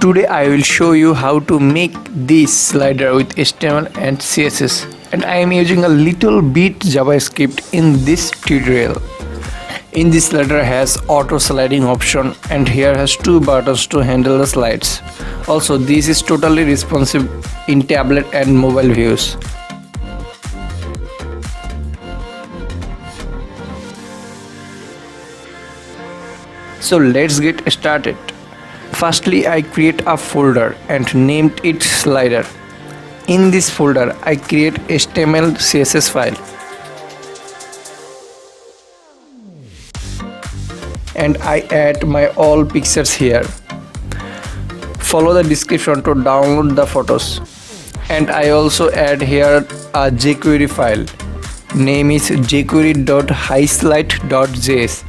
Today I will show you how to make this slider with HTML and CSS, and I am using a little bit JavaScript in this tutorial. In this slider has auto sliding option and here has two buttons to handle the slides. Also this is totally responsive in tablet and mobile views. So let's get started. Firstly, I create a folder and named it slider. In this folder, I create HTML CSS file. And I add my all pictures here. Follow the description to download the photos. And I also add here a jQuery file. Name is jQuery.highlight.js.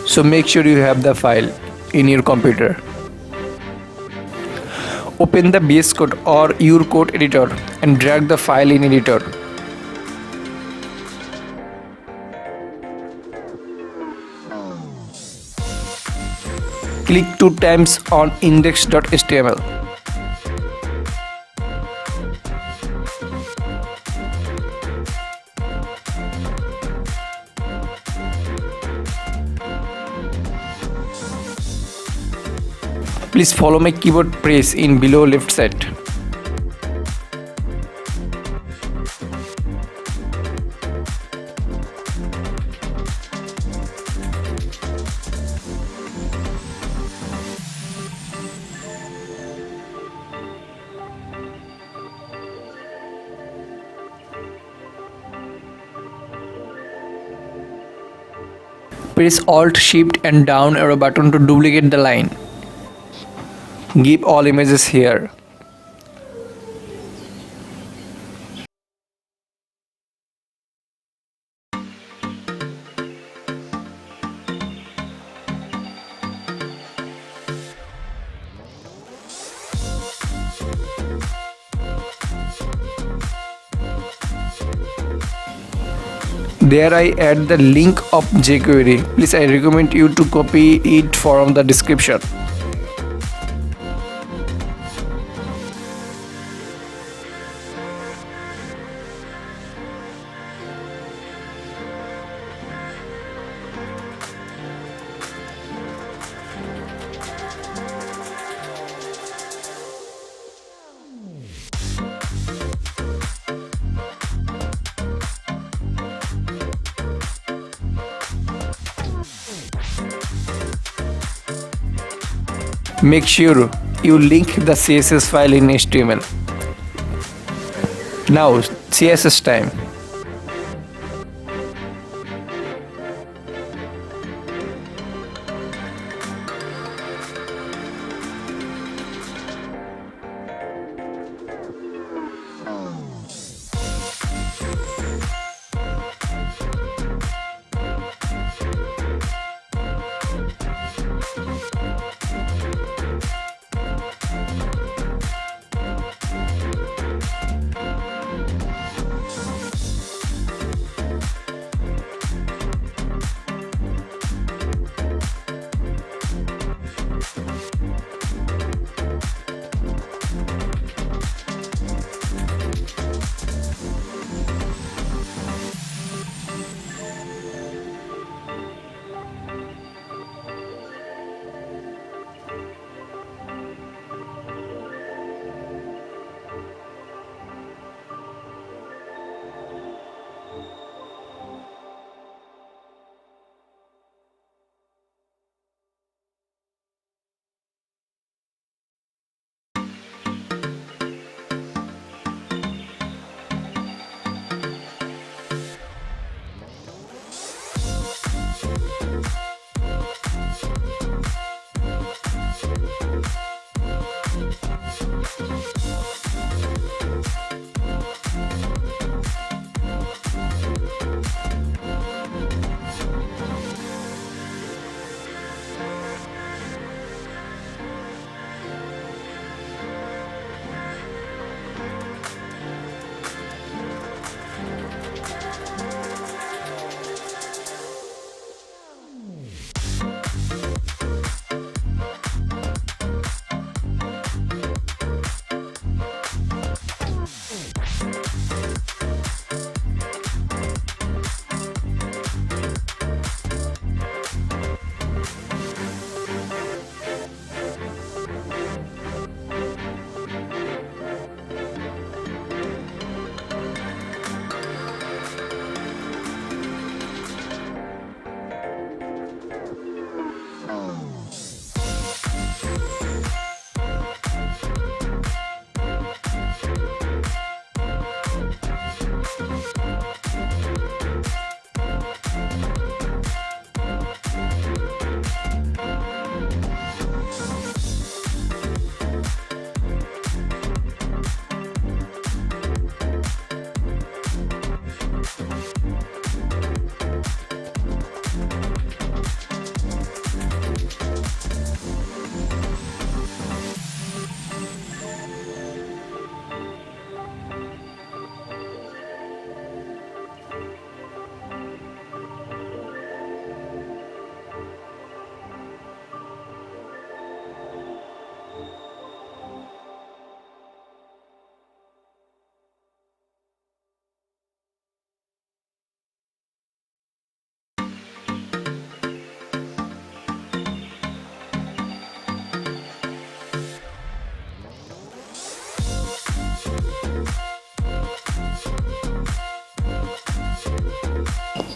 So make sure you have the file in your computer. Open the VS Code or your code editor and drag the file in editor. Click 2 times on index.html. Please follow my keyboard press in below left side. Press Alt Shift and down arrow button to duplicate the line. Give all images here. There I add the link of jQuery. Please I recommend you to copy it from the description. Make sure you link the CSS file in HTML. Now CSS time.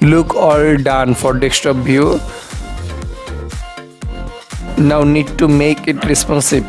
Look, all done for desktop view. Now need to make it responsive.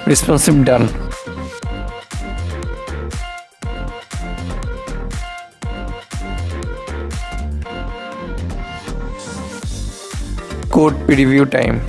Responsive done. Code preview time.